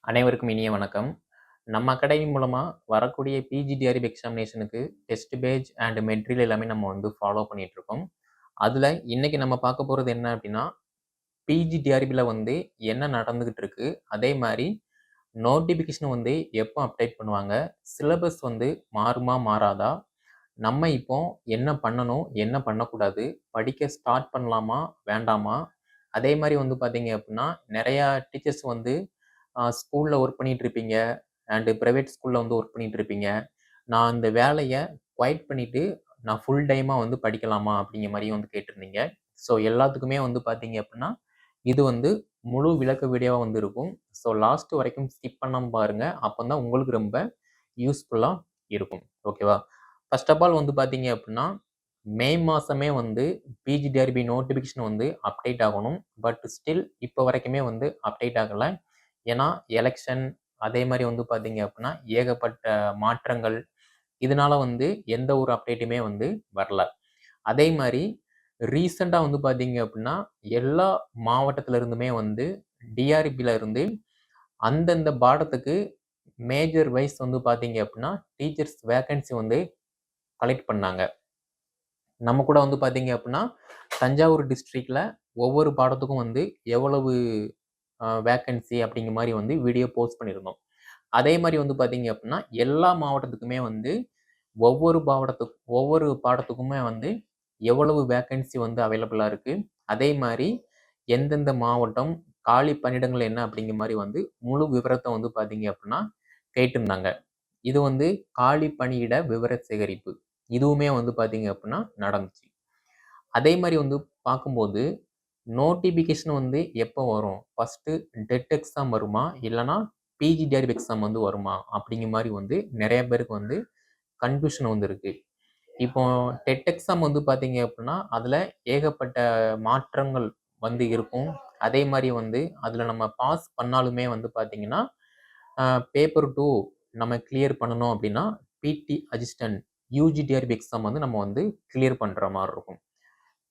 அனைவருக்கும் இனிய வணக்கம். நம்ம அகாடமி மூலமா வரக்கூடிய பிஜிடிஆர்பி எக்ஸாமினேஷனுக்கு டெஸ்ட் பேட்ச் அண்ட் மெட்டீரியல் எல்லாமே நம்ம ஃபாலோ பண்ணிட்டு இருக்கோம். அதுல இன்னைக்கு நம்ம பார்க்க போறது என்ன அப்படின்னா, பிஜிடிஆர்பில என்ன நடந்துகிட்டு இருக்கு, அதே மாதிரி நோட்டிபிகேஷன் எப்போ அப்டேட் பண்ணுவாங்க, சிலபஸ் மாறுமா மாறாதா, நம்ம இப்போ என்ன பண்ணணும், என்ன பண்ணக்கூடாது, படிக்க ஸ்டார்ட் பண்ணலாமா வேண்டாமா, அதே மாதிரி பார்த்தீங்க அப்படின்னா நிறையா டீச்சர்ஸ் ஸ்கூல்ல ஒர்க் பண்ணிட்டு இருப்பீங்க அண்ட் பிரைவேட் ஸ்கூல்ல ஒர்க் பண்ணிட்டு இருப்பீங்க. நான் அந்த வேலையை குவைட் பண்ணிட்டு நான் ஃபுல் டைமா படிக்கலாமா அப்படிங்கிற மாதிரியும் கேட்டிருந்தீங்க. ஸோ எல்லாத்துக்குமே பார்த்தீங்க அப்படின்னா இது முழு விளக்க வீடியோவா இருக்கும். ஸோ லாஸ்ட் வரைக்கும் ஸ்கிப் பண்ணாம பாருங்க. அப்பதான் உங்களுக்கு ரொம்ப யூஸ்ஃபுல்லா இருக்கும். ஓகேவா? ஃபர்ஸ்ட் ஆஃப் ஆல் பார்த்தீங்க அப்படின்னா மே மாசமே பிஜிடிஆர்பி நோட்டிபிகேஷன் அப்டேட் ஆகணும். பட் ஸ்டில் இப்போ வரைக்குமே அப்டேட் ஆகல. ஏன்னா எலெக்ஷன் அதே மாதிரி பார்த்தீங்க அப்படின்னா ஏகப்பட்ட மாற்றங்கள், இதனால எந்த ஒரு அப்டேட்டுமே வரல. அதே மாதிரி ரீசெண்டா பார்த்தீங்க அப்படின்னா எல்லா மாவட்டத்துல இருந்துமே டிஆர்பில இருந்து அந்தந்த பாடத்துக்கு மேஜர் வைஸ் பார்த்தீங்க அப்படின்னா டீச்சர்ஸ் வேகன்சி கலெக்ட் பண்ணாங்க. நம்ம கூட பார்த்தீங்க அப்படின்னா தஞ்சாவூர் டிஸ்ட்ரிக்ட்ல ஒவ்வொரு பாடத்துக்கும் எவ்வளவு வேக்கன்சி அப்படிங்கிற மாதிரி வீடியோ போஸ்ட் பண்ணியிருந்தோம். அதே மாதிரி பார்த்தீங்க அப்படின்னா எல்லா மாவட்டத்துக்குமே ஒவ்வொரு பாடத்துக்குமே எவ்வளவு வேக்கன்சி அவைலபிளா இருக்கு, அதே மாதிரி எந்தெந்த மாவட்டம் காலி பணியிடங்கள் என்ன அப்படிங்கிற மாதிரி முழு விவரத்தை பார்த்தீங்க அப்படின்னா கேட்டிருந்தாங்க. இது காலி பணியிட விவர சேகரிப்பு, இதுவுமே பார்த்தீங்க அப்படின்னா நடந்துச்சு. அதே மாதிரி பார்க்கும்போது நோட்டிபிகேஷன் எப்போ வரும், ஃபர்ஸ்ட் டெட் எக்ஸாம் வருமா இல்லைன்னா பிஜிடிஆர்பி எக்ஸாம் வருமா அப்படிங்கிற மாதிரி நிறைய பேருக்கு கன்ஃபியூஷன் இருக்கு. இப்போ டெட் எக்ஸாம் பார்த்தீங்க அப்படின்னா அதில் ஏகப்பட்ட மாற்றங்கள் இருக்கும். அதே மாதிரி அதில் நம்ம பாஸ் பண்ணாலுமே பார்த்தீங்கன்னா பேப்பர் 2 நம்ம கிளியர் பண்ணணும் அப்படின்னா பிடி அசிஸ்டன்ட் யூஜிடிஆர்பி எக்ஸாம் நம்ம கிளியர் பண்ணுற மாதிரி இருக்கும்.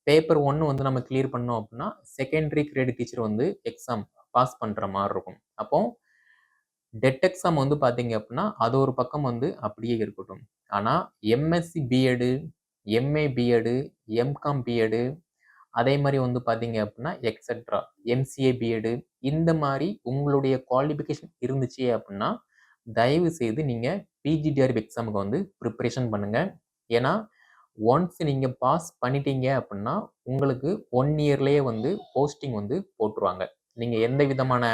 பேப்பர் 1 நம்ம கிளியர் பண்ணோம் அப்படின்னா secondary grade teacher exam pass பண்ணுற மாதிரி இருக்கும். அப்போ டெட் எக்ஸாம் பார்த்தீங்க அப்படின்னா அது ஒரு பக்கம் அப்படியே இருக்கட்டும். ஆனால் MSc BEd, MA BEd, M Com BEd, அதே மாதிரி பார்த்தீங்க அப்படின்னா எக்ஸெட்ரா எம்சிஏ பிஎடு, இந்த மாதிரி உங்களுடைய குவாலிஃபிகேஷன் இருந்துச்சு அப்படின்னா தயவு செய்து நீங்கள் பிஜிடிஆர்பி எக்ஸாமுக்கு ப்ரிப்பரேஷன் பண்ணுங்க. ஏன்னா ஒன்ஸ் நீங்கள் பாஸ் பண்ணிட்டீங்க அப்படின்னா உங்களுக்கு 1 இயர்லேயே போஸ்டிங் போட்டுருவாங்க. நீங்கள் எந்த விதமான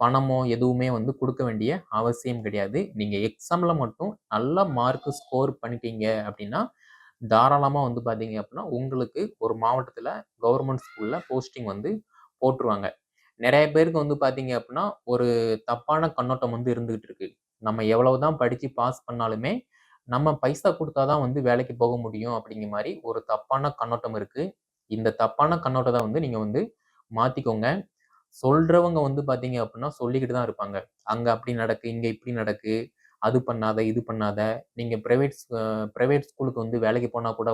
பணமோ எதுவுமே கொடுக்க வேண்டிய அவசியம் கிடையாது. நீங்கள் எக்ஸாமில் மட்டும் நல்ல மார்க் ஸ்கோர் பண்ணிட்டீங்க அப்படின்னா தாராளமாக பார்த்தீங்க அப்படின்னா உங்களுக்கு ஒரு மாவட்டத்தில் கவர்மெண்ட் ஸ்கூலில் போஸ்டிங் போட்டுருவாங்க. நிறைய பேருக்கு பார்த்தீங்க அப்படின்னா ஒரு தப்பான கண்ணோட்டம் இருந்துகிட்டு இருக்கு. நம்ம எவ்வளவுதான் படித்து பாஸ் பண்ணாலுமே நம்ம பைசா கொடுத்தாதான் வேலைக்கு போக முடியும் அப்படிங்கிற மாதிரி ஒரு தப்பான கண்ணோட்டம் இருக்கு. இந்த தப்பான கண்ணோட்டத்தை நீங்கள் மாற்றிக்கோங்க. சொல்றவங்க பார்த்தீங்க அப்படின்னா சொல்லிக்கிட்டு தான் இருப்பாங்க. அங்க அப்படி நடக்கு, இங்க இப்படி நடக்கு, அது பண்ணாத, இது பண்ணாத. நீங்க பிரைவேட் ஸ்கூலுக்கு வேலைக்கு போனா கூட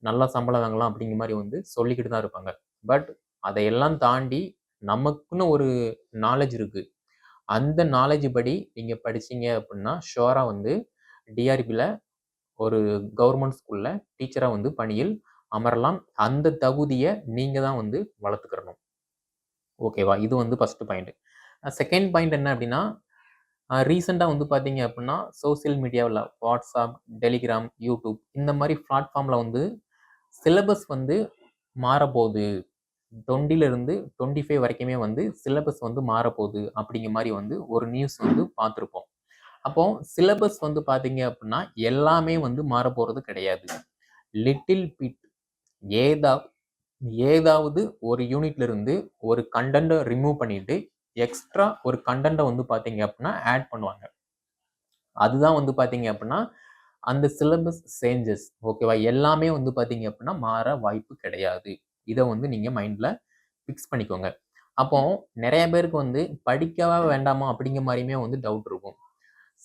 நல்ல சம்பளம் வாங்கலாம் அப்படிங்கிற மாதிரி சொல்லிக்கிட்டு தான் இருப்பாங்க. பட் அதையெல்லாம் தாண்டி நமக்குன்னு ஒரு நாலேஜ் இருக்கு. அந்த நாலேஜ் படி நீங்க படிச்சீங்க அப்படின்னா ஷுவரா டிஆர்பில ஒரு கவர்மெண்ட் ஸ்கூல்ல டீச்சரா பணியில் அமரலாம். அந்த தகுதியை நீங்க தான் வளர்த்துக்கிறணும். ஓகேவா? இது ஃபர்ஸ்ட் பாயிண்ட். செகண்ட் பாயிண்ட் என்ன அப்படின்னா ரீசெண்டாக பார்த்தீங்க அப்படின்னா சோசியல் மீடியாவில் வாட்ஸ்அப், டெலிகிராம், யூடியூப் இந்த மாதிரி பிளாட்ஃபார்மில் சிலபஸ் மாறப்போகுது. 20லிருந்து 25 வரைக்குமே சிலபஸ் மாறப்போகுது அப்படிங்கிற மாதிரி ஒரு நியூஸ் பார்த்துருப்போம். அப்போ சிலபஸ் பார்த்தீங்க அப்படின்னா எல்லாமே மாறப்போகிறது கிடையாது. லிட்டில் பிட் ஏதாவது ஒரு யூனிட்ல இருந்து ஒரு கண்டென்ட்டை ரிமூவ் பண்ணிட்டு எக்ஸ்ட்ரா ஒரு கண்டென்ட்டை பார்த்தீங்க அப்படின்னா ஆட் பண்ணுவாங்க. அதுதான் பார்த்தீங்க அப்படின்னா அந்த சிலபஸ் சேஞ்சஸ். ஓகேவா? எல்லாமே பார்த்தீங்க அப்படின்னா மாற வாய்ப்பு கிடையாது. இதை நீங்க மைண்ட்ல ஃபிக்ஸ் பண்ணிக்கோங்க. அப்போ நிறைய பேருக்கு படிக்கவா வேண்டாமா அப்படிங்கிற மாதிரியுமே டவுட் இருக்கும்.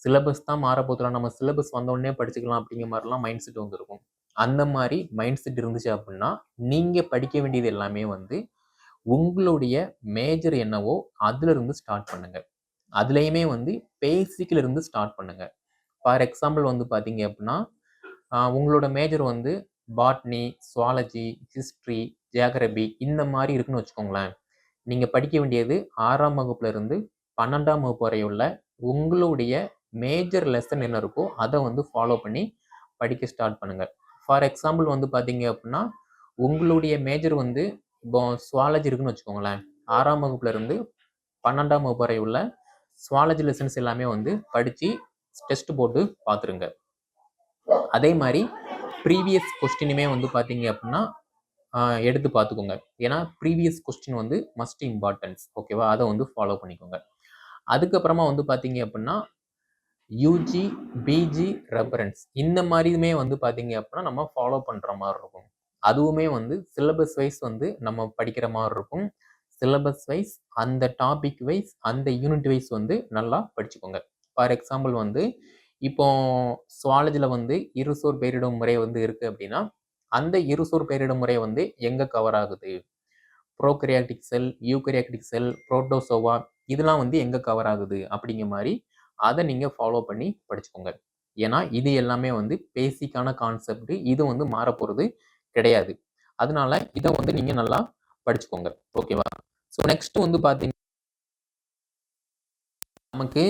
சிலபஸ் தான் மாறப்போதுலாம், நம்ம சிலபஸ் வந்த உடனே படிச்சுக்கலாம் அப்படிங்கிற மாதிரிலாம் மைண்ட் செட் இருக்கும். அந்த மாதிரி மைண்ட் செட் இருந்துச்சு அப்படின்னா நீங்க படிக்க வேண்டியது எல்லாமே உங்களுடைய மேஜர் என்னவோ அதுல இருந்து ஸ்டார்ட் பண்ணுங்க. அதுலேயுமே வந்து பேசிக்ல இருந்து ஸ்டார்ட் பண்ணுங்க. ஃபார் எக்ஸாம்பிள் வந்து பார்த்தீங்க அப்படின்னா, உங்களோட மேஜர் வந்து பாட்னி, சுவாலஜி, ஹிஸ்ட்ரி, ஜியாகிரபி இந்த மாதிரி இருக்குன்னு வச்சுக்கோங்களேன். நீங்க படிக்க வேண்டியது 6ஆம் வகுப்புல இருந்து 12ஆம் வகுப்பு வரை உள்ள உங்களுடைய மேஜர் லெசன் என்ன இருக்கோ அதை வந்து ஃபாலோ பண்ணி படிக்க ஸ்டார்ட் பண்ணுங்க. ஃபார் எக்ஸாம்பிள் வந்து பார்த்தீங்க அப்படின்னா, உங்களுடைய மேஜர் வந்து இப்போ சுவாலஜி இருக்குன்னு வச்சுக்கோங்களேன். 6ஆம் வகுப்புல இருந்து 12ஆம் வகுப்பு வரை உள்ள சுவாலஜி லெசன்ஸ் எல்லாமே வந்து படிச்சு டெஸ்ட் போட்டு பார்த்துருங்க. அதே மாதிரி ப்ரீவியஸ் கொஸ்டினுமே வந்து பார்த்தீங்க அப்படின்னா எடுத்து பார்த்துக்கோங்க. ஏன்னா ப்ரீவியஸ் கொஸ்டின் வந்து மஸ்ட் இம்பார்ட்டன்ஸ். ஓகேவா? அதை வந்து ஃபாலோ பண்ணிக்கோங்க. அதுக்கப்புறமா வந்து பார்த்தீங்க அப்படின்னா யூஜி, பிஜி, ரெஃபரன்ஸ் இந்த மாதிரியுமே வந்து பார்த்தீங்க அப்படின்னா நம்ம ஃபாலோ பண்ணுற மாதிரி இருக்கும். அதுவுமே வந்து சிலபஸ் வைஸ் வந்து நம்ம படிக்கிற மாதிரி இருக்கும். சிலபஸ் வைஸ், அந்த டாபிக் வைஸ், அந்த யூனிட் வைஸ் வந்து நல்லா படிச்சுக்கோங்க. ஃபார் எக்ஸாம்பிள் வந்து இப்போ சுவாலஜியில் வந்து இருசோர் பெயரிடும் முறை வந்து இருக்குது அப்படின்னா, அந்த இருசோர் பெயரிடும் முறை வந்து எங்கே கவர் ஆகுது? ப்ரோகரியாட்டிக் செல், யூகரியாட்டிக் செல், புரோட்டோசோவா இதெல்லாம் வந்து எங்கே கவர் ஆகுது அப்படிங்கிற மாதிரி அதை நீங்கள் ஃபாலோ பண்ணி படிச்சுக்கோங்க. ஏன்னா இது எல்லாமே வந்து பேசிக்கான கான்செப்ட். இது வந்து மாறப்போகிறது கிடையாது. அதனால இதை வந்து நீங்கள் நல்லா படிச்சுக்கோங்க. ஓகேவா? ஸோ நெக்ஸ்ட் வந்து பார்த்தீங்கன்னா நமக்கு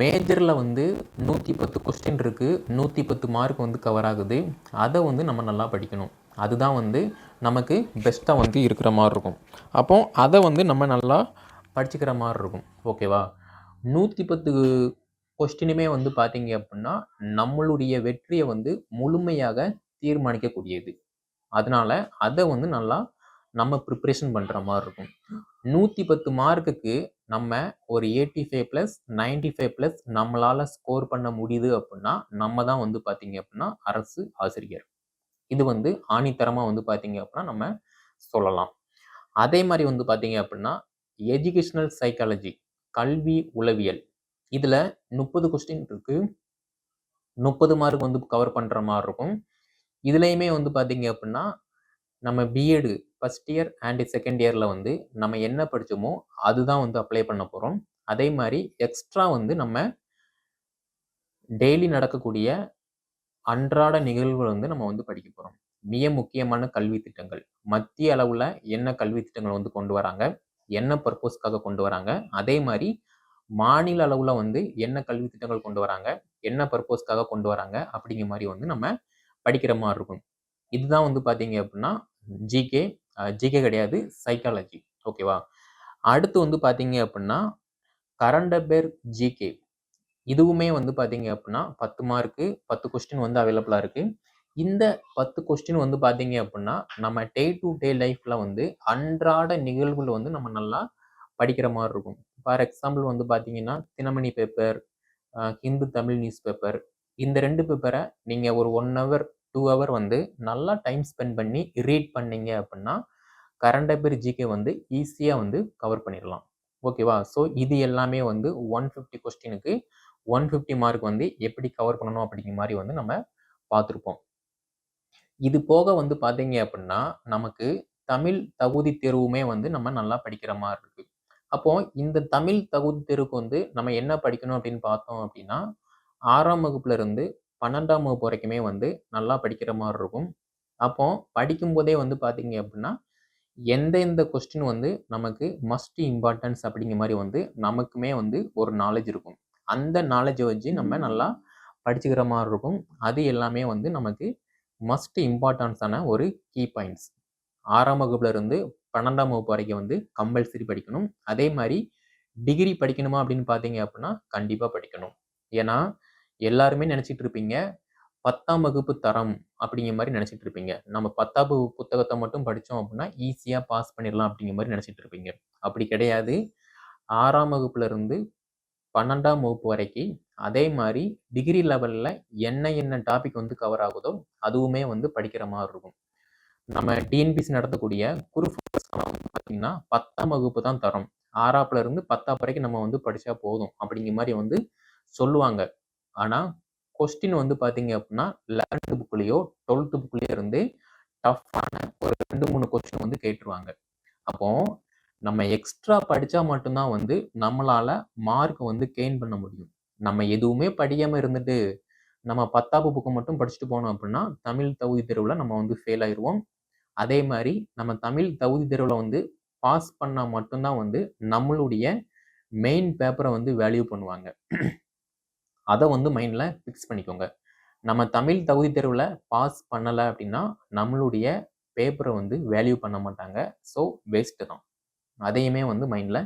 மேஜரில் வந்து 110 கொஸ்டின் இருக்குது. 110 மார்க் வந்து கவர் ஆகுது. அதை வந்து நம்ம நல்லா படிக்கணும். அதுதான் வந்து நமக்கு பெஸ்ட்டாக வந்து இருக்கிற மாதிரி இருக்கும். அப்போ அதை வந்து நம்ம நல்லா படிச்சுக்கிற மாதிரி இருக்கும். ஓகேவா? 110 கொஸ்டினுமே வந்து பார்த்தீங்க அப்படின்னா நம்மளுடைய வெற்றியை வந்து முழுமையாக தீர்மானிக்கக்கூடியது. அதனால அதை வந்து நல்லா நம்ம ப்ரிப்ரேஷன் பண்ணுற மாதிரி இருக்கும். 110 மார்க்குக்கு நம்ம ஒரு 85+, 95+ நம்மளால் ஸ்கோர் பண்ண முடியுது அப்படின்னா நம்ம தான் வந்து பார்த்தீங்க அப்படின்னா அரசு ஆசிரியர். இது வந்து ஆணித்தரமாக வந்து பார்த்தீங்க அப்படின்னா நம்ம சொல்லலாம். அதே மாதிரி வந்து பார்த்தீங்க அப்படின்னா எஜுகேஷனல் சைக்காலஜி, கல்வி உளவியல், இதில் 30 கொஸ்டின் இருக்கு. 30 மார்க் வந்து கவர் பண்ணுற மாதிரி இருக்கும். இதுலேயுமே வந்து பார்த்தீங்க அப்படின்னா நம்ம BEd first year and second இயரில் வந்து நம்ம என்ன படித்தோமோ அதுதான் வந்து அப்ளை பண்ண போகிறோம். அதே மாதிரி எக்ஸ்ட்ரா வந்து நம்ம டெய்லி நடக்கக்கூடிய அன்றாட நிகழ்வுகள் வந்து நம்ம வந்து படிக்க போகிறோம். மிக முக்கியமான கல்வி திட்டங்கள், மத்திய அளவில் என்ன கல்வி திட்டங்கள் வந்து கொண்டு வராங்க, என்ன பர்பஸ்க்காக கொண்டு வராங்க, அதே மாதிரி மாநில அளவில் வந்து என்ன கல்வி திட்டங்கள் கொண்டு வராங்க, என்ன பர்பஸ்க்காக கொண்டு வராங்க அப்படிங்கிற மாதிரி வந்து நம்ம படிக்கிற மாதிரி இருக்கும். இதுதான் வந்து பார்த்தீங்க அப்படின்னா ஜிகே. ஜிகே கிடையாது, சைக்காலஜி. ஓகேவா? அடுத்து வந்து பார்த்தீங்க அப்படின்னா கரண்ட் அஃபேர் ஜிகே. இதுவுமே வந்து பார்த்தீங்க அப்படின்னா 10 மார்க்கு 10 கொஸ்டின் வந்து அவைலபிளாக இருக்குது. இந்த 10 கொஸ்டின் வந்து பார்த்தீங்க அப்படின்னா நம்ம டே டு டே லைஃப்பில் வந்து அன்றாட நிகழ்வுகள் வந்து நம்ம நல்லா படிக்கிற மாதிரி இருக்கும். ஃபார் எக்ஸாம்பிள் வந்து பார்த்தீங்கன்னா Dinamani paper, Hindu Tamil news paper, இந்த 2 பேப்பரை நீங்கள் ஒரு 1 ஹவர் 2 ஹவர் வந்து நல்லா டைம் ஸ்பெண்ட் பண்ணி ரீட் பண்ணீங்க அப்படின்னா கரண்ட் அஃபேர் ஜிகே வந்து ஈஸியாக வந்து கவர் பண்ணிடலாம். ஓகேவா? ஸோ இது எல்லாமே வந்து 150 கொஸ்டினுக்கு 150 மார்க் வந்து எப்படி கவர் பண்ணணும் அப்படிங்கிற மாதிரி வந்து நம்ம பார்த்துருப்போம். இது போக வந்து பார்த்தீங்க அப்படின்னா நமக்கு தமிழ் தகுதி தேர்வுமே வந்து நம்ம நல்லா படிக்கிற மாதிரி இருக்கு. அப்போ இந்த தமிழ் தகுதி தேர்வுக்கு வந்து நம்ம என்ன படிக்கணும் அப்படின்னு பார்த்தோம் அப்படின்னா 6ஆம் வகுப்புல இருந்து 12ஆம் வகுப்பு வரைக்குமே வந்து நல்லா படிக்கிற மாதிரி இருக்கும். அப்போ படிக்கும்போதே வந்து பார்த்தீங்க அப்படின்னா எந்தெந்த கொஸ்டின் வந்து நமக்கு மஸ்ட் இம்பார்ட்டன்ஸ் அப்படிங்கிற மாதிரி வந்து நமக்குமே வந்து ஒரு நாலேஜ் இருக்கும். அந்த நாலேஜை வச்சு நம்ம நல்லா படிச்சுக்கிற மாதிரி இருக்கும். அது எல்லாமே வந்து நமக்கு மஸ்ட் இம்பார்ட்டன்ஸான ஒரு கீ பாயிண்ட்ஸ். 6ஆம் வகுப்புல இருந்து 12ஆம் வகுப்பு வரைக்கும் வந்து கம்பல்சரி படிக்கணும். அதே மாதிரி டிகிரி படிக்கணுமா அப்படின்னு பார்த்தீங்க அப்படின்னா கண்டிப்பாக படிக்கணும். ஏன்னா எல்லாருமே நினச்சிட்டு இருப்பீங்க 10ஆம் வகுப்பு தரம் அப்படிங்கிற மாதிரி நினச்சிட்டு இருப்பீங்க. நம்ம 10ஆம் வகுப்பு புத்தகத்தை மட்டும் படித்தோம் அப்படின்னா ஈஸியாக பாஸ் பண்ணிடலாம் அப்படிங்கிற மாதிரி நினச்சிட்டு இருப்பீங்க. அப்படி கிடையாது. 6ஆம் வகுப்புல இருந்து 12ஆம் வகுப்பு வரைக்கும் அதே மாதிரி டிகிரி லெவலில் என்ன டாபிக் வந்து கவர் ஆகுதோ அதுவுமே வந்து படிக்கிற மாதிரி இருக்கும். நம்ம டிஎன்பிசி நடத்தக்கூடிய குரூப் பார்த்தீங்கன்னா 10ஆம் வகுப்பு தான் தரம். 6ஆப்புல இருந்து 10ஆம் வரைக்கும் நம்ம வந்து படித்தா போதும் அப்படிங்கிற மாதிரி வந்து சொல்லுவாங்க. ஆனால் கொஸ்டின் வந்து பார்த்தீங்க அப்படின்னா 11th புக்லேயோ 12th புக்லேயோ இருந்து டஃப்பான ஒரு 2-3 கொஸ்டின் வந்து கேட்டுருவாங்க. அப்போ நம்ம எக்ஸ்ட்ரா படிச்சா மட்டும் தான் வந்து நம்மளால மார்க் வந்து கெயின் பண்ண முடியும். நம்ம எதுவுமே படிக்காம இருந்துட்டு, நம்ம 10ஆப்பு புக்க மட்டும் படிச்சுட்டு போனோம் அப்படின்னா, தமிழ் தகுதி தேர்வுல நம்ம வந்து ஃபெயில் ஆயிருவோம். அதே மாரி நம்ம தமிழ் தகுதி தேர்வுல வந்து பாஸ் பண்ணா மட்டும் தான் வந்து நம்மளுடைய மெயின் பேப்பர வந்து வேல்யூ பண்ணுவாங்க. அத வந்து மைண்ட்ல ஃபிக்ஸ் பண்ணிக்கோங்க. நம்ம தமிழ் தகுதி தேர்வுல பாஸ் பண்ணல அப்படின்னா, நம்மளுடைய பேப்பர வந்து வேல்யூ பண்ண மாட்டாங்க. ஸோ வேஸ்ட்டு தான். அதையுமே வந்து மைண்ட்ல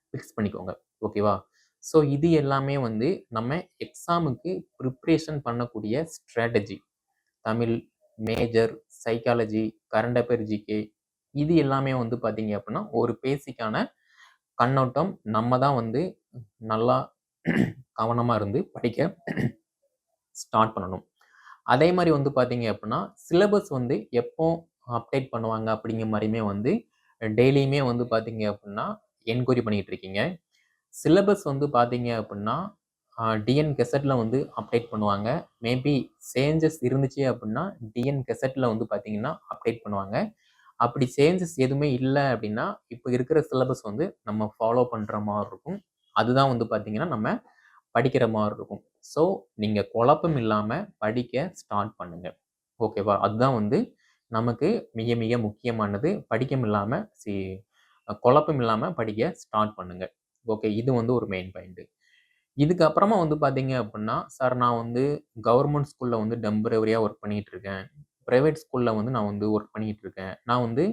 ஃபிக்ஸ் பண்ணிக்கோங்க. ஓகேவா? ஸோ இது எல்லாமே வந்து நம்ம எக்ஸாமுக்கு ப்ரிப்பரேஷன் பண்ணக்கூடிய strategy. Tamil, major, psychology, current affair GK இது எல்லாமே வந்து பார்த்தீங்க அப்படின்னா, ஒரு பேசிக்கான கண்ணோட்டம். நம்ம தான் வந்து நல்லா கவனமா இருந்து படிக்க ஸ்டார்ட் பண்ணணும். அதே மாரி வந்து பார்த்தீங்க அப்படின்னா, சிலபஸ் வந்து எப்போ அப்டேட் பண்ணுவாங்க அப்படிங்கிற மாரியுமே வந்து டெய்லியுமே வந்து பார்த்தீங்க அப்படின்னா, என்கொயரி பண்ணிட்டு இருக்கீங்க. சிலபஸ் வந்து பார்த்தீங்க அப்படின்னா, டிஎன் கெசெட்ல வந்து அப்டேட் பண்ணுவாங்க. மேபி சேஞ்சஸ் இருந்துச்சு அப்படின்னா, டிஎன் கெசெட்ல வந்து பார்த்தீங்கன்னா, அப்டேட் பண்ணுவாங்க. அப்படி சேஞ்சஸ் எதுவுமே இல்ல அப்படின்னா, இப்ப இருக்கிற சிலபஸ் வந்து நம்ம ஃபாலோ பண்ற மாரி இருக்கும். அதுதான் வந்து பார்த்தீங்கன்னா, நம்ம படிக்கிற மாரி இருக்கும். ஸோ, நீங்க குழப்பம் இல்லாம படிக்க ஸ்டார்ட் பண்ணுங்க. ஓகேவா? அதுதான் வந்து நமக்கு மிக மிக முக்கியமானது. குழப்பம் இல்லாம படிக்க ஸ்டார்ட் பண்ணுங்க. ஓகே. இது வந்து ஒரு மெயின் பாயிண்ட். இதுக்கப்புறமா வந்து பார்த்தீங்க அப்படின்னா, சார் நான் வந்து கவர்மெண்ட் ஸ்கூல்ல வந்து டெம்பரவரியா ஒர்க் பண்ணிட்டு இருக்கேன். பிரைவேட் ஸ்கூல்ல வந்து நான் வந்து ஒர்க் பண்ணிட்டு இருக்கேன். நான் வந்து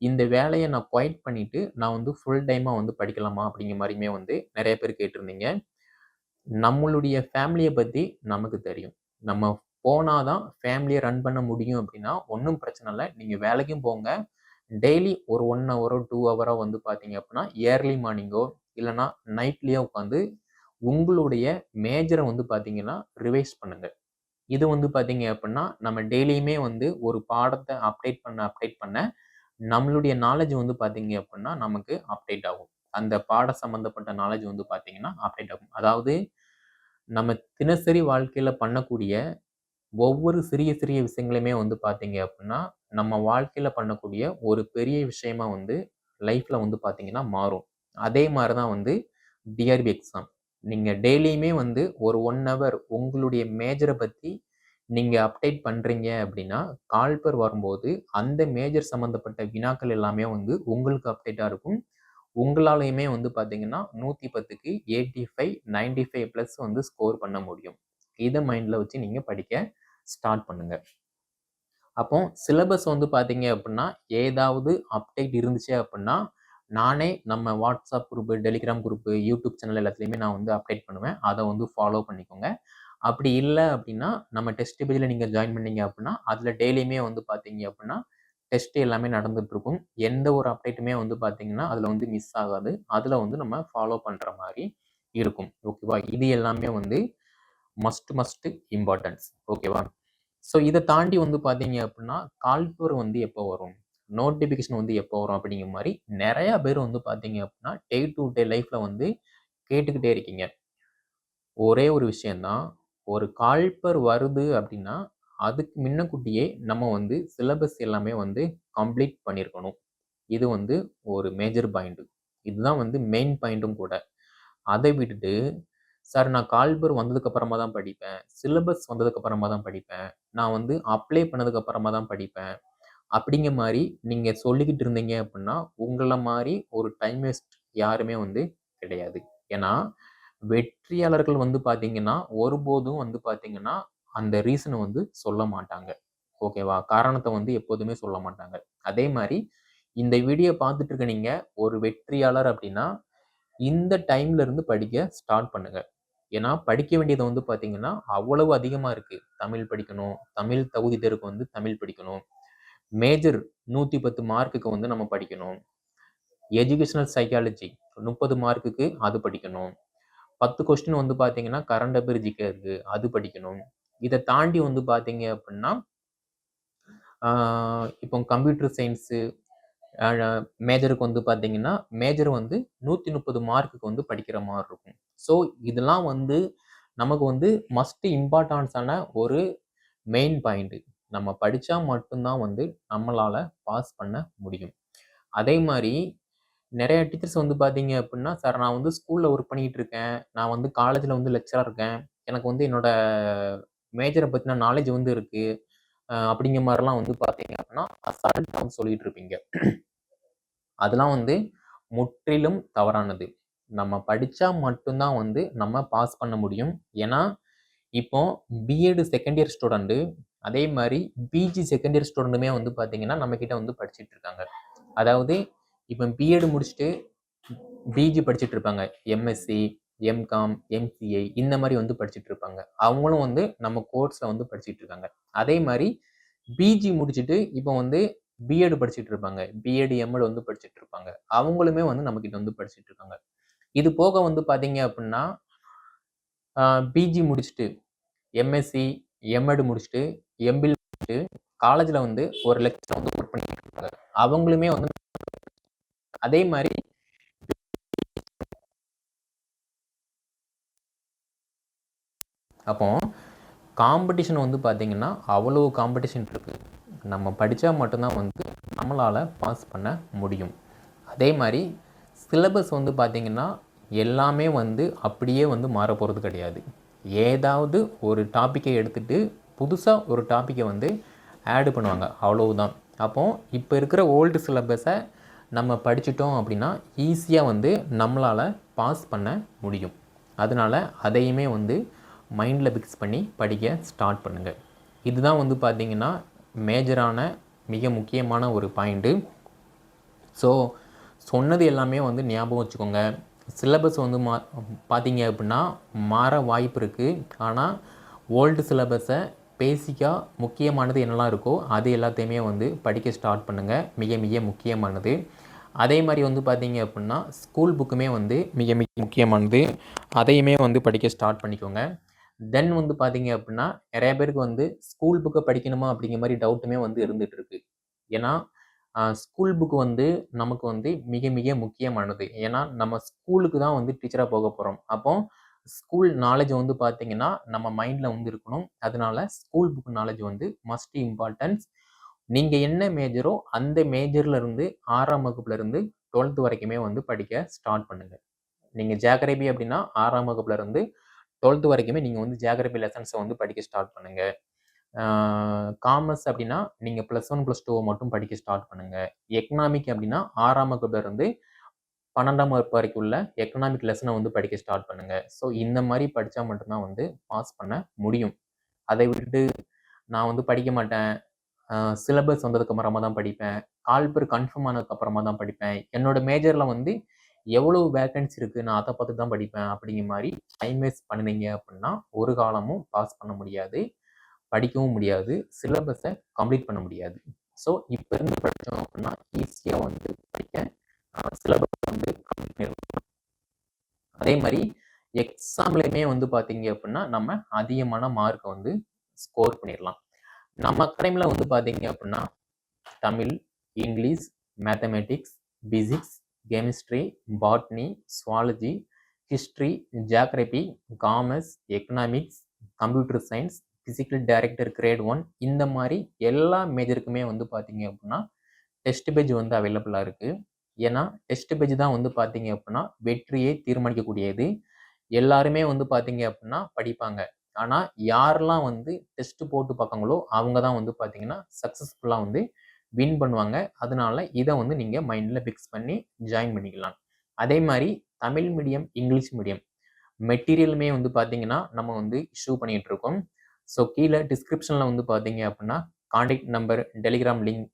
இந்த வேலைய நான் குவைட் பண்ணிட்டு, நான் வந்து ஃபுல் டைமா வந்து படிக்கலாமா? அப்படிங்கிற மாரியுமே வந்து நெறைய பேர் கேட்டிருந்தீங்க. நம்மளுடைய ஃபேமிலிய பத்தி நமக்கு தெரியும். நம்ம போனா தான் ஃபேமிலிய ரன் பண்ண முடியும் அப்படின்னா, ஒண்ணும் பிரச்சனை இல்ல. நீங்க வேலைக்கும் போங்க. டெய்லி ஒரு 1 ஹவரோ, 2 ஹவரோ வந்து பார்த்தீங்க அப்படின்னா, ஏர்லி மார்னிங்கோ இல்லன்னா நைட்லயோ உட்காந்து உங்களுடைய மேஜர வந்து பார்த்தீங்கன்னா, ரிவைஸ் பண்ணுங்க. இது வந்து பார்த்தீங்க அப்படின்னா, நம்ம டெய்லியுமே வந்து ஒரு பாடத்த அப்டேட் பண்ண நம்மளுடைய நாலேட்ஜ் வந்து பார்த்தீங்க அப்படின்னா, நமக்கு அப்டேட் ஆகும். அந்த பாட சம்மந்தப்பட்ட நாலேட்ஜ் வந்து பார்த்தீங்கன்னா, அப்டேட் ஆகும். அதாவது நம்ம தினசரி வாழ்க்கையில பண்ணக்கூடிய ஒவ்வொரு சிறிய சிறிய விஷயங்களுமே வந்து பார்த்தீங்க அப்படின்னா, நம்ம வாழ்க்கையில பண்ணக்கூடிய ஒரு பெரிய விஷயமா வந்து லைஃப்ல வந்து பார்த்தீங்கன்னா மாறும். அதே மாரி தான் வந்து டிஆர்பி எக்ஸாம். நீங்க டெய்லியுமே வந்து ஒரு 1 ஹவர் உங்களுடைய மேஜர பத்தி நீங்க அப்டேட் பண்றீங்க அப்படின்னா, கால்பர் வரும்போது அந்த மேஜர் சம்மந்தப்பட்ட வினாக்கள் எல்லாமே வந்து உங்களுக்கு அப்டேட்டா இருக்கும். உங்களாலயுமே வந்து பார்த்தீங்கன்னா, 110க்கு 85, 95 பிளஸ் வந்து ஸ்கோர் பண்ண முடியும். இத மைண்ட்ல வச்சு நீங்க படிக்க ஸ்டார்ட் பண்ணுங்க. அப்போ சிலபஸ் வந்து பார்த்தீங்க அப்படின்னா, ஏதாவது அப்டேட் இருந்துச்சு அப்படின்னா, நானே நம்ம WhatsApp group, Telegram group, YouTube channel எல்லாத்துலயுமே நான் வந்து அப்டேட் பண்ணுவேன். அத வந்து ஃபாலோ பண்ணிக்கோங்க. அப்படி இல்ல அப்படின்னா, நம்ம டெஸ்ட் பேஜ்ல நீங்க ஜாயின் பண்ணீங்க அப்படின்னா, அதுல டெய்லியுமே வந்து பார்த்தீங்க அப்படின்னா, டெஸ்ட் எல்லாமே நடந்துட்டு இருக்கும். எந்த ஒரு அப்டேட்டுமே வந்து பார்த்தீங்கன்னா, அதுல வந்து மிஸ் ஆகாது. அதுல வந்து நம்ம ஃபாலோ பண்ற மாரி இருக்கும். ஓகேவா? இது எல்லாமே வந்து மஸ்ட் இம்பார்ட்டன்ஸ். ஓகேவா? ஸோ இத தாண்டி வந்து பார்த்தீங்க அப்படின்னா, கால்பர் வந்து எப்போ வரும்? நோட்டிஃபிகேஷன் வந்து எப்போ வரும்? அப்படிங்கிற மாரி நெறைய பேர் வந்து பார்த்தீங்க அப்படின்னா, டே டூ டே லைஃப்ல வந்து கேட்டுக்கிட்டே இருக்கீங்க. ஒரே ஒரு விஷயம் தான். ஒரு கால்பர் வருது அப்படின்னா, அதுக்கு முன்னக்கூட்டியே நம்ம வந்து சிலபஸ் எல்லாமே வந்து கம்ப்ளீட் பண்ணியிருக்கணும். இது வந்து ஒரு மேஜர் பாயிண்ட். இதுதான் வந்து மெயின் பாயிண்ட்டும் கூட. அதை விட்டுட்டு, சார் நான் கால்பர் வந்ததுக்கு அப்புறமா தான் படிப்பேன். சிலபஸ் வந்ததுக்கு அப்புறமா தான் படிப்பேன். நான் வந்து அப்ளை பண்ணதுக்கு அப்புறமா தான் படிப்பேன். அப்படிங்கிற மாரி நீங்க சொல்லிக்கிட்டு இருந்தீங்க அப்படின்னா, உங்கள மாரி ஒரு டைம் வேஸ்ட் யாருமே வந்து கிடையாது. ஏன்னா, வெற்றியாளர்கள் வந்து பார்த்தீங்கன்னா, ஒருபோதும் வந்து பார்த்தீங்கன்னா, அந்த ரீசன வந்து சொல்ல மாட்டாங்க. ஓகேவா? காரணத்த வந்து எப்போதுமே சொல்ல மாட்டாங்க. அதே மாரி இந்த வீடியோ பார்த்துட்டு இருக்க நீங்க ஒரு வெற்றியாளர் அப்படின்னா, இந்த டைம்ல இருந்து படிக்க ஸ்டார்ட் பண்ணுங்க. ஏன்னா, படிக்க வேண்டியது வந்து பார்த்தீங்கன்னா, அவ்வளவு அதிகமா இருக்கு. தமிழ் படிக்கணும். தமிழ் தகுதி தேர்வுக்கு வந்து தமிழ் படிக்கணும். மேஜர் 110 மார்க்குக்கு வந்து நம்ம படிக்கணும். எஜுகேஷனல் சைக்காலஜி 30 மார்க்குக்கு அது படிக்கணும். 10 கொஸ்டின் வந்து பார்த்தீங்கன்னா, கரண்ட் அஃபேர் ஜிகே இருக்கு. அது படிக்கணும். இத தாண்டி வந்து பார்த்தீங்க அப்டின்னா, ஆ இப்போ கம்ப்யூட்டர் சயின்ஸு அ மேஜருக்கு வந்து பார்த்தீங்கன்னா, மேஜர் வந்து 130 மார்க்குக்கு வந்து படிக்கிற மாரி இருக்கும். ஸோ, இதெல்லாம் வந்து நமக்கு வந்து மஸ்ட் இம்பார்ட்டன்ஸான ஒரு மெயின் பாயிண்ட். நம்ம படிச்சா மட்டும் தான் வந்து நம்மளால பாஸ் பண்ண முடியும். அதே மாரி நெறைய டீச்சர்ஸ் வந்து பார்த்தீங்க அப்டின்னா, "சார் நான் வந்து ஸ்கூல்ல ஒர்க் பண்ணிக்கிட்டு இருக்கேன். நான் வந்து காலேஜ்ல வந்து லெக்சரரா இருக்கேன். எனக்கு வந்து என்னோட மேஜர பத்தின நாலேட்ஜ் வந்து இருக்கு." அப்படிங்கிற மாரிலாம் வந்து பார்த்தீங்க அப்டின்னா, அசால்ட்டா வந்து சொல்லிட்டு இருப்பீங்க. அதெல்லாம் வந்து முற்றிலும் தவறானது. நம்ம படிச்சா மட்டும் தான் வந்து நம்ம பாஸ் பண்ண முடியும். ஏன்னா, இப்போ பிஎட் செகண்ட் இயர் ஸ்டூடண்ட் அதே மாரி பிஜி செகண்ட் இயர் ஸ்டூடண்ட்டுமே வந்து பார்த்தீங்கன்னா, நம்மகிட்ட வந்து படிச்சுட்டு இருக்காங்க. அதாவது இப்ப பிஎட் முடிச்சுட்டு பிஜி படிச்சுட்டு இருப்பாங்க. எம்எஸ்சி, எம்காம், எம்சிஏ இந்த மாரி வந்து படிச்சுட்டு இருப்பாங்க. அவங்களும் வந்து நம்ம கோர்ஸ்ல வந்து படிச்சுட்டு இருக்காங்க. அதே மாரி பிஜி முடிச்சுட்டு இப்போ வந்து பிஎட் படிச்சுட்டு இருப்பாங்க. பிஎட், எம்எட் வந்து படிச்சுட்டு இருப்பாங்க. அவங்களுமே வந்து நம்மகிட்ட வந்து படிச்சுட்டு இருக்காங்க. இது போக வந்து பார்த்தீங்க அப்டின்னா, அ பிஜி முடிச்சுட்டு, எம்எஸ்சி, எம்.எட் முடிச்சுட்டு, எம்பில் முடிச்சுட்டு, காலேஜ்ல வந்து ஒரு லெக்சரா வந்து ஒர்க் பண்ணிட்டு இருக்காங்க. அவங்களுமே வந்து அதே மாரி அப்போ காம்படிஷன் வந்து பார்த்தீங்கன்னா, அவ்வளோ காம்படிஷன் இருக்கு. நம்ம படிச்சா மட்டும் தான் வந்து நம்மளால பாஸ் பண்ண முடியும். அதே மாரி சிலபஸ் வந்து பார்த்தீங்கன்னா, எல்லாமே வந்து அப்படியே வந்து மாறப்போறது கிடையாது. ஏதாவது ஒரு டாபிக்க எடுத்துட்டு, புதுசா ஒரு டாபிக்க வந்து ஆட் பண்ணுவாங்க. அவ்வளவுதான். அப்போ இப்ப இருக்கிற ஓல்டு சிலபஸ நம்ம படிச்சுட்டோம் அப்படின்னா, ஈஸியா வந்து நம்மளால பாஸ் பண்ண முடியும். அதனால அதையுமே வந்து மைண்ட்ல ஃபிக்ஸ் பண்ணி படிக்க ஸ்டார்ட் பண்ணுங்க. இதுதான் வந்து பார்த்தீங்கன்னா, மேஜரான மிக முக்கியமான ஒரு பாயிண்ட்டு. ஸோ, சொன்னது எல்லாமே வந்து ஞாபகம் வச்சுக்கோங்க. சிலபஸ் வந்து பார்த்தீங்க அப்படின்னா, மாற வாய்ப்பு இருக்கு. ஆனா, ஓல்டு சிலபஸ பேசிக்கா முக்கியமானது என்னலாம் இருக்கோ, அது எல்லாத்தையுமே வந்து படிக்க ஸ்டார்ட் பண்ணுங்க. மிக மிக முக்கியமானது. அதே மாரி வந்து பார்த்தீங்க அப்படின்னா, ஸ்கூல் புக்குமே வந்து மிக மிக முக்கியமானது. அதையுமே வந்து படிக்க ஸ்டார்ட் பண்ணிக்கோங்க. தென் வந்து பார்த்தீங்க அப்படின்னா, நெறைய பேருக்கு வந்து ஸ்கூல் புக்க படிக்கணுமா அப்படிங்கிற மாரி டவுட்டுமே வந்து இருந்துட்டு இருக்கு. ஏன்னா, ஸ்கூல் புக் வந்து நமக்கு வந்து மிக மிக முக்கியமானது. ஏன்னா, நம்ம ஸ்கூலுக்கு தான் வந்து டீச்சரா போக போறோம். அப்போ ஸ்கூல் நாலேட்ஜ் வந்து பார்த்தீங்கன்னா, நம்ம மைண்ட்ல வந்து இருக்கணும். அதனால ஸ்கூல் புக் நாலேட்ஜ் வந்து மஸ்ட் இம்பார்ட்டன்ஸ். நீங்க என்ன மேஜரோ அந்த மேஜர்ல இருந்து 6ஆம் வகுப்புல இருந்து 12த் வரைக்குமே வந்து படிக்க ஸ்டார்ட் பண்ணுங்க. நீங்க ஜியோகிராஃபி அப்படின்னா 6ஆம் வகுப்புல இருந்து 12த் வரைக்குமே நீங்க வந்து ஜியோகிராஃபி லெசன்ஸ வந்து படிக்க ஸ்டார்ட் பண்ணுங்க. காமர்ஸ் அப்படின்னா, நீங்க +1, +2 மட்டும் படிக்க ஸ்டார்ட் பண்ணுங்க. எக்கனாமிக் அப்படின்னா 6ஆம் வகுப்புல இருந்து 12ஆம் வகுப்பு வரைக்கும் உள்ள எக்கனாமிக் லெசன வந்து படிக்க ஸ்டார்ட் பண்ணுங்க. ஸோ இந்த மாரி படிச்சா மட்டும் தான் வந்து பாஸ் பண்ண முடியும். அதை விட்டுட்டு நான் வந்து படிக்க மாட்டேன். சிலபஸ் வந்ததுக்கு அப்புறமா தான் படிப்பேன். கால்பர் கன்ஃபார்ம் ஆனதுக்கு அப்புறமா தான் படிப்பேன். என்னோட மேஜர்ல வந்து எவ்வளவு வேக்கன்சி இருக்கு. நான் அத பார்த்து தான் படிப்பேன். அப்படிங்கிற மாரி டைம் வேஸ்ட் பண்ணுனீங்க அப்படின்னா, ஒரு காலமும் பாஸ் பண்ண முடியாது. படிக்கவும் முடியாது. சிலபஸ கம்ப்ளீட் பண்ண முடியாது. ஸோ இப்ப இருந்து படிச்சோம் அப்படின்னா, ஈஸியா வந்து படிக்க சிலபஸ் வந்து கம்ப்ளீட் பண்ணிடலாம். அதே மாரி எக்ஸாம்லயுமே வந்து பார்த்தீங்க அப்படின்னா, நம்ம அதிகமான மார்க்க வந்து ஸ்கோர் பண்ணிறலாம். நம்ம அகாடமில வந்து பார்த்தீங்க அப்படின்னா, Tamil, English, mathematics, physics, chemistry, botany, zoology, history, geography, commerce, economics, computer science, physical director great 1 இந்த மாரி எல்லா மேஜருக்குமே வந்து பார்த்தீங்க அப்படின்னா, டெஸ்ட் பேட்ச் வந்து அவைலபிளா இருக்கு. ஏன்னா, டெஸ்ட் பேட்ச் தான் வந்து பார்த்தீங்க அப்படின்னா, வெற்றியை தீர்மானிக்கக்கூடியது. எல்லாருமே வந்து பார்த்தீங்க அப்படின்னா படிப்பாங்க. ஆனா, யாரெல்லாம் வந்து டெஸ்ட் போட்டு பார்ப்பாங்களோ, அவங்க தான் வந்து பார்த்தீங்கன்னா, சக்சஸ்ஃபுல்லா வந்து வின் பண்ணுவாங்க. அதனால இத வந்து நீங்க மைண்ட்ல ஃபிக்ஸ் பண்ணி ஜாயின் பண்ணிக்கலாம். அதே மாரி தமிழ் மீடியம், இங்கிலீஷ் மீடியம் மெட்டீரியலுமே வந்து பார்த்தீங்கன்னா, நம்ம வந்து இஷ்யூ பண்ணிட்டு இருக்கோம். ஸோ கீழ டிஸ்கிரிப்ஷன்ல வந்து பார்த்தீங்க அப்படின்னா, contact number, Telegram link,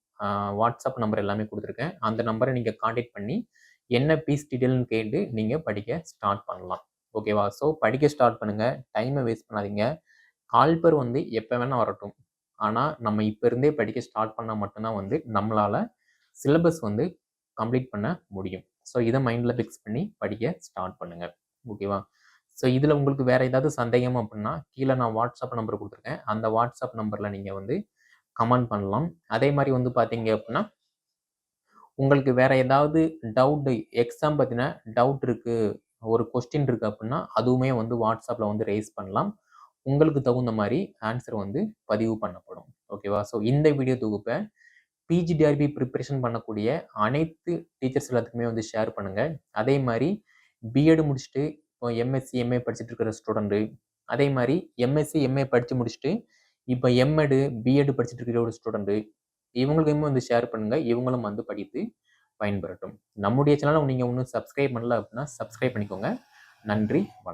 WhatsApp number எல்லாமே குடுத்துருக்கேன். அந்த நம்பர நீங்க கான்டாக்ட் பண்ணி, என்ன ஃபீஸ் டீட்டெயில்ன்னு கேட்டு நீங்க படிக்க ஸ்டார்ட் பண்ணலாம். ஓகேவா? ஸோ படிக்க ஸ்டார்ட் பண்ணுங்க. டைம வேஸ்ட் பண்ணாதீங்க. கால்பர் வந்து எப்ப வேணா வரட்டும். ஆனா, நம்ம இப்ப இருந்தே படிக்க ஸ்டார்ட் பண்ணா மட்டும் தான் வந்து நம்மளால சிலபஸ் வந்து கம்ப்ளீட் பண்ண முடியும். ஸோ இத மைண்ட்ல ஃபிக்ஸ் பண்ணி படிக்க ஸ்டார்ட் பண்ணுங்க. ஓகேவா? ஸோ இதுல உங்களுக்கு வேற ஏதாவது சந்தேகம் அப்டின்னா, கீழ நான் வாட்ஸ்அப் நம்பர் குடுத்துருக்கேன். அந்த வாட்ஸ்அப் நம்பர்ல நீங்க வந்து கமெண்ட் பண்ணலாம். அதே மாரி வந்து பார்த்தீங்க அப்டின்னா, உங்களுக்கு வேற ஏதாவது டவுட் எக்ஸாம் பத்தின டவுட் இருக்கு, ஒரு கொஸ்டின் இருக்கு அப்டின்னா, அதுவுமே வந்து வாட்ஸ்அப்ல வந்து ரெய்ஸ் பண்ணலாம். உங்களுக்கு தகுந்த மாரி ஆன்ஸர் வந்து பதிவு பண்ணப்படும். ஓகேவா? ஸோ இந்த வீடியோ தொகுப்ப பிஜிடிஆர்பி ப்ரிப்பரேஷன் பண்ணக்கூடிய அனைத்து டீச்சர்ஸ் எல்லாத்துக்குமே வந்து ஷேர் பண்ணுங்க. அதே மாரி பிஎட் முடிச்சுட்டு இப்போ எம்எஸ்சி, எம்ஏ படிச்சுட்டு இருக்கிற ஸ்டூடெண்ட், அதே மாரி எம்எஸ்சி, எம்ஏ படிச்சு முடிச்சுட்டு இப்போ எம்எட், பிஎட் படிச்சுட்டு இருக்கிற ஒரு ஸ்டூடெண்ட், இவங்களுக்குமே வந்து ஷேர் பண்ணுங்க. இவங்களும் வந்து படித்து பயன்பெறட்டும். நம்முடைய சேனலை நீங்க இன்னும் சப்ஸ்கிரைப் பண்ணல அப்படின்னா சப்ஸ்கிரைப் பண்ணிக்கோங்க. நன்றி, வணக்கம்.